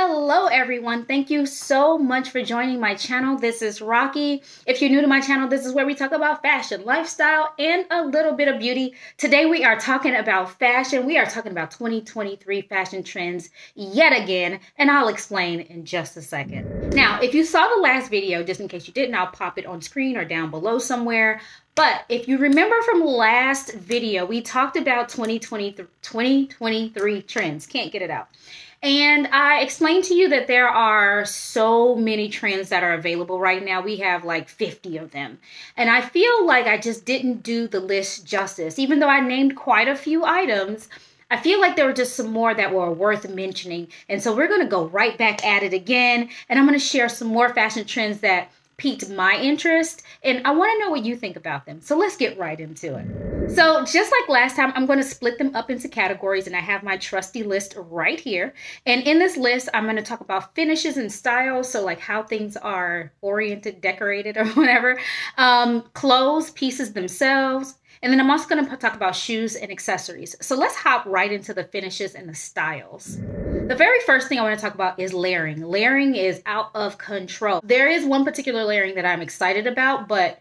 Hello everyone, thank you so much for joining my channel. This is Rocky. If you're new to my channel, this is where we talk about fashion, lifestyle, and a little bit of beauty. Today we are talking about fashion. We are talking about 2023 fashion trends yet again, and I'll explain in just a second. Now, if you saw the last video, just in case you didn't, I'll pop it on screen or down below somewhere. But if you remember from last video, we talked about 2023 trends. Can't get it out. And I explained to you that there are so many trends that are available right now. We have like 50 of them. And I feel like I just didn't do the list justice. Even though I named quite a few items, I feel like there were just some more that were worth mentioning. And so we're going to go right back at it again. And I'm going to share some more fashion trends that piqued my interest, and I want to know what you think about them. So let's get right into it. So just like last time, I'm going to split them up into categories, and I have my trusty list right here. And in this list, I'm going to talk about finishes and styles, so like how things are oriented, decorated, or whatever. Clothes, pieces themselves. And then I'm also going to talk about shoes and accessories. So let's hop right into the finishes and the styles. The very first thing I want to talk about is layering. Layering is out of control. There is one particular layering that I'm excited about, but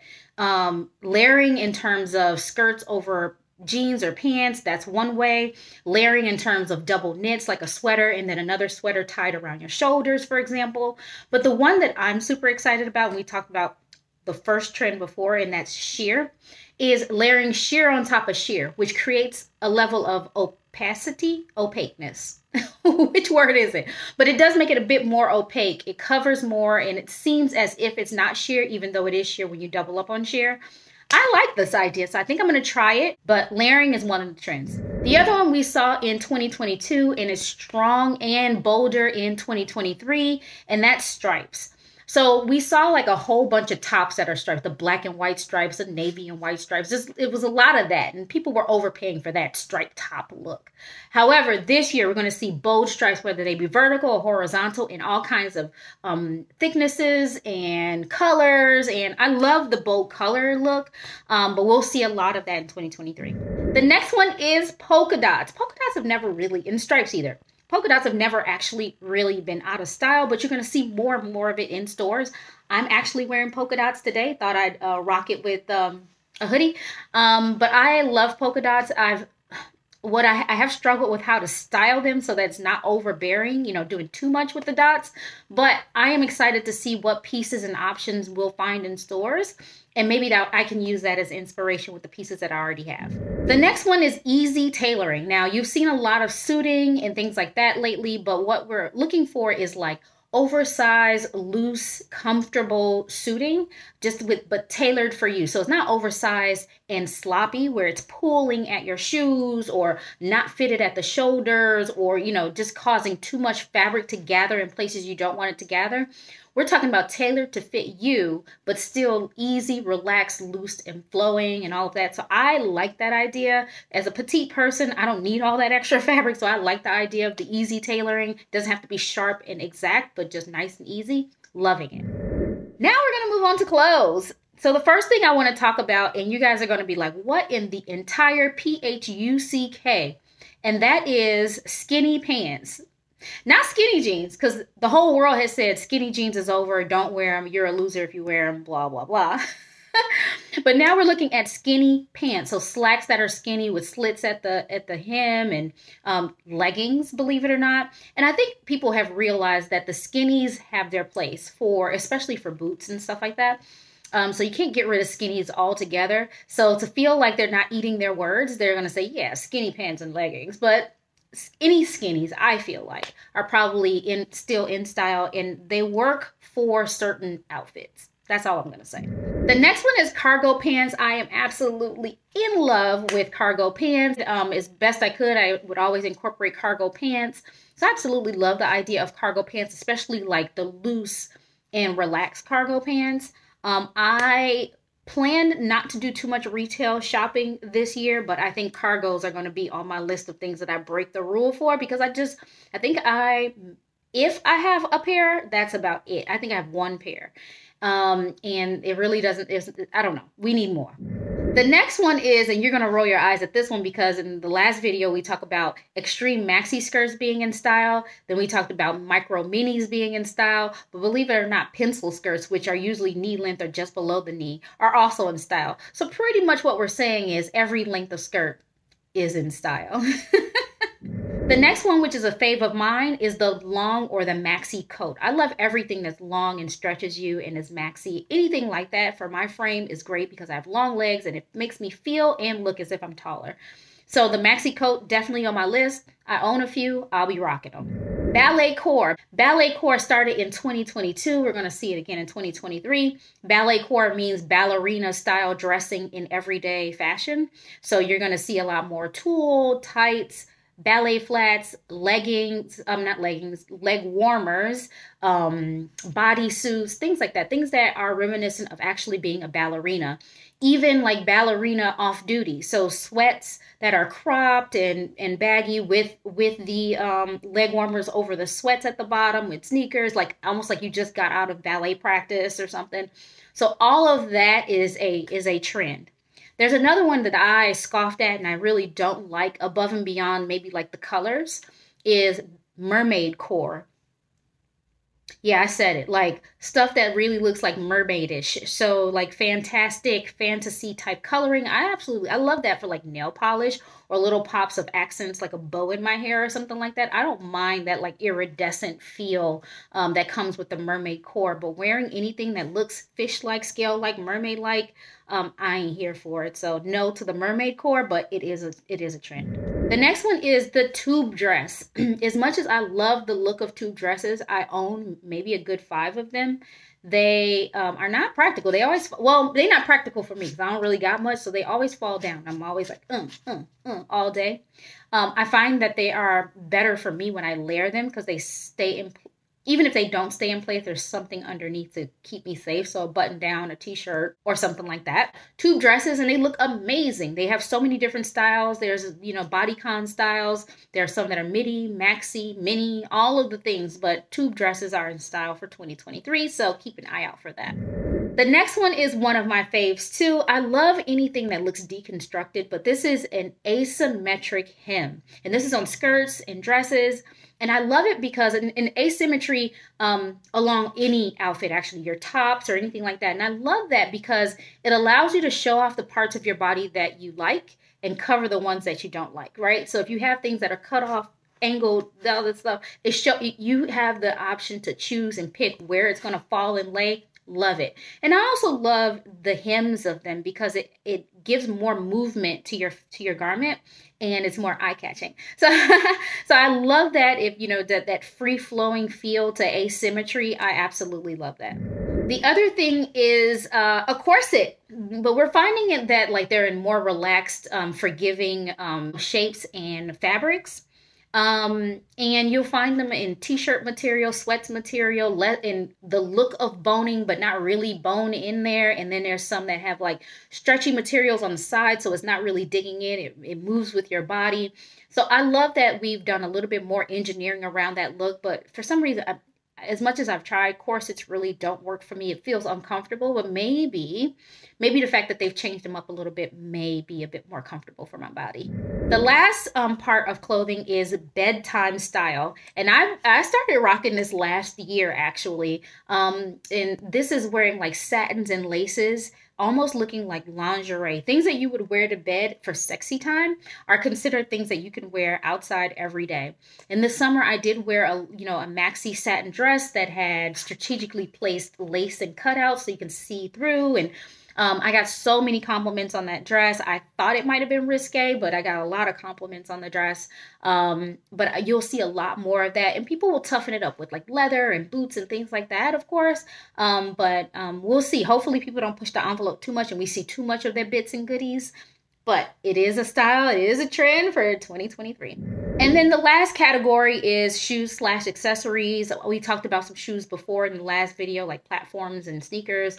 layering in terms of skirts over jeans or pants, that's one way. Layering in terms of double knits, like a sweater and then another sweater tied around your shoulders, for example. But the one that I'm super excited about, and we talked about the first trend before, and that's sheer, is layering sheer on top of sheer, which creates a level of opaqueness. Which word is it? But it does make it a bit more opaque. It covers more, and it seems as if it's not sheer, even though it is sheer when you double up on sheer. I like this idea, so I think I'm going to try it, but layering is one of the trends. The other one we saw in 2022 and is strong and bolder in 2023, and that's stripes. So we saw like a whole bunch of tops that are stripes, the black and white stripes, the navy and white stripes. It was a lot of that, and people were overpaying for that striped top look. However, this year we're going to see bold stripes, whether they be vertical or horizontal, in all kinds of thicknesses and colors. And I love the bold color look, but we'll see a lot of that in 2023. The next one is polka dots. Polka dots have never really, in stripes either. Polka dots have never actually really been out of style, but you're going to see more and more of it in stores. I'm actually wearing polka dots today. Thought I'd rock it with a hoodie. But I love polka dots. I have struggled with how to style them so that it's not overbearing, doing too much with the dots. But I am excited to see what pieces and options we'll find in stores. And maybe that I can use that as inspiration with the pieces that I already have. The next one is easy tailoring. Now, you've seen a lot of suiting and things like that lately, but what we're looking for is like oversized, loose, comfortable suiting, but tailored for you. So it's not oversized and sloppy where it's pulling at your shoes or not fitted at the shoulders or, just causing too much fabric to gather in places you don't want it to gather. We're talking about tailored to fit you, but still easy, relaxed, loose, and flowing and all of that. So I like that idea. As a petite person, I don't need all that extra fabric. So I like the idea of the easy tailoring. Doesn't have to be sharp and exact, but just nice and easy. Loving it. Now we're going to move on to clothes. So the first thing I want to talk about, and you guys are going to be like, what in the entire PHUCK? And that is skinny pants. Not skinny jeans, because the whole world has said skinny jeans is over, don't wear them, you're a loser if you wear them, blah, blah, blah. But now we're looking at skinny pants, so slacks that are skinny with slits at the hem and leggings, believe it or not. And I think people have realized that the skinnies have their place, especially for boots and stuff like that. So you can't get rid of skinnies altogether. So to feel like they're not eating their words, they're going to say, yeah, skinny pants and leggings. But any skinnies, I feel like, are probably still in style, and they work for certain outfits. That's all I'm going to say. The next one is cargo pants. I am absolutely in love with cargo pants. As best I could, I would always incorporate cargo pants. So I absolutely love the idea of cargo pants, especially like the loose and relaxed cargo pants. I planned not to do too much retail shopping this year, but I think cargos are going to be on my list of things that I break the rule for, because if I have a pair, that's about it. I think I have one pair. And it really doesn't, I don't know. We need more. The next one is, and you're going to roll your eyes at this one because in the last video we talked about extreme maxi skirts being in style. Then we talked about micro minis being in style. But believe it or not, pencil skirts, which are usually knee length or just below the knee, are also in style. So pretty much what we're saying is every length of skirt is in style. The next one, which is a fave of mine, is the long or the maxi coat. I love everything that's long and stretches you and is maxi. Anything like that for my frame is great because I have long legs and it makes me feel and look as if I'm taller. So the maxi coat, definitely on my list. I own a few. I'll be rocking them. Ballet core. Ballet core started in 2022. We're going to see it again in 2023. Ballet core means ballerina style dressing in everyday fashion. So you're going to see a lot more tulle, tights, ballet flats, leggings, not leggings, leg warmers, bodysuits, things like that. Things that are reminiscent of actually being a ballerina. Even like ballerina off duty. So sweats that are cropped and baggy with the leg warmers over the sweats at the bottom, with sneakers, like almost like you just got out of ballet practice or something. So all of that is a trend. There's another one that I scoffed at and I really don't like, above and beyond maybe like the colors, is mermaid core. Yeah, I said it. Like stuff that really looks like mermaidish. So like fantastic fantasy type coloring. I love that for like nail polish or little pops of accents like a bow in my hair or something like that. I don't mind that like iridescent feel that comes with the mermaid core. But wearing anything that looks fish-like, scale-like, mermaid-like, I ain't here for it. So no to the mermaid core, but it is a trend. The next one is the tube dress. As much as I love the look of tube dresses, I own maybe a good 5 of them. They are not practical. They're not practical for me because I don't really got much, so they always fall down. I'm always like, all day. I find that they are better for me when I layer them because they stay in. Even if they don't stay in place, there's something underneath to keep me safe. So a button down, a t-shirt, or something like that. Tube dresses, and they look amazing. They have so many different styles. There's, bodycon styles. There are some that are midi, maxi, mini, all of the things. But tube dresses are in style for 2023, so keep an eye out for that. The next one is one of my faves too. I love anything that looks deconstructed, but this is an asymmetric hem. And this is on skirts and dresses. And I love it because in asymmetry along any outfit, actually your tops or anything like that. And I love that because it allows you to show off the parts of your body that you like and cover the ones that you don't like, right? So if you have things that are cut off, angled, all this stuff, you have the option to choose and pick where it's going to fall and lay. Love it. And I also love the hems of them because it gives more movement to your garment and it's more eye-catching. So so I love that. If that free-flowing feel to asymmetry, I absolutely love that. The other thing is a corset, but we're finding it that like they're in more relaxed, forgiving shapes and fabrics. And you'll find them in t-shirt material, sweats material, in the look of boning, but not really bone in there. And then there's some that have like stretchy materials on the side, so it's not really digging in. It moves with your body. So I love that we've done a little bit more engineering around that look, but for some reason, as much as I've tried, corsets really don't work for me. It feels uncomfortable, but maybe the fact that they've changed them up a little bit may be a bit more comfortable for my body. The last part of clothing is bedtime style. And I started rocking this last year, actually. And this is wearing like satins and laces, almost looking like lingerie. Things that you would wear to bed for sexy time are considered things that you can wear outside every day. In the summer, I did wear a maxi satin dress that had strategically placed lace and cutouts so you can see through. And I got so many compliments on that dress. I thought it might have been risque, but I got a lot of compliments on the dress. But you'll see a lot more of that. And people will toughen it up with like leather and boots and things like that, of course. But we'll see. Hopefully people don't push the envelope too much and we see too much of their bits and goodies. But it is a style. It is a trend for 2023. And then the last category is shoes/accessories. We talked about some shoes before in the last video, like platforms and sneakers.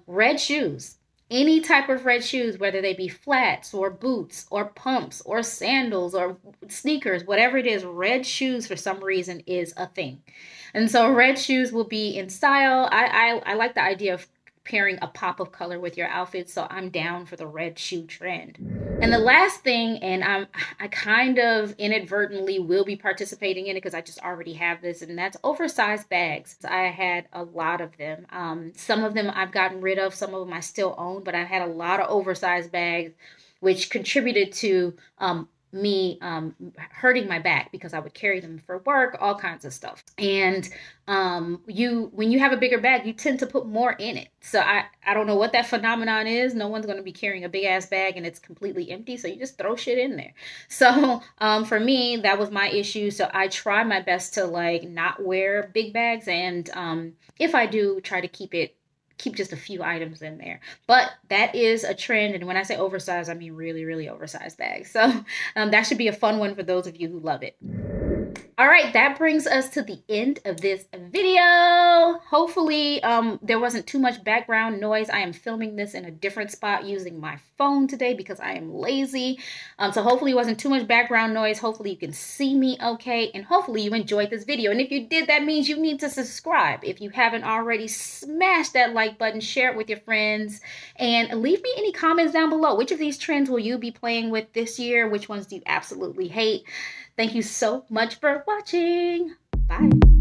Red shoes, any type of red shoes, whether they be flats or boots or pumps or sandals or sneakers, whatever it is, red shoes for some reason is a thing. And so red shoes will be in style. I like the idea of pairing a pop of color with your outfit. So I'm down for the red shoe trend. And the last thing, and I kind of inadvertently will be participating in it because I just already have this, and that's oversized bags. I had a lot of them. Some of them I've gotten rid of, some of them I still own, but I've had a lot of oversized bags, which contributed to me hurting my back because I would carry them for work, all kinds of stuff. And when you have a bigger bag, you tend to put more in it. So I don't know what that phenomenon is. No one's going to be carrying a big ass bag and it's completely empty, so you just throw shit in there. So for me, that was my issue. So I try my best to like not wear big bags, and if I do, try to keep just a few items in there. But that is a trend, and when I say oversized, I mean really, really oversized bags. So that should be a fun one for those of you who love it. All right, that brings us to the end of this video. Hopefully there wasn't too much background noise. I am filming this in a different spot using my phone today because I am lazy. So hopefully it wasn't too much background noise. Hopefully you can see me okay, and hopefully you enjoyed this video. And if you did, that means you need to subscribe. If you haven't already, smash that like button, share it with your friends, and leave me any comments down below. Which of these trends will you be playing with this year? Which ones do you absolutely hate? Thank you so much for watching. Bye.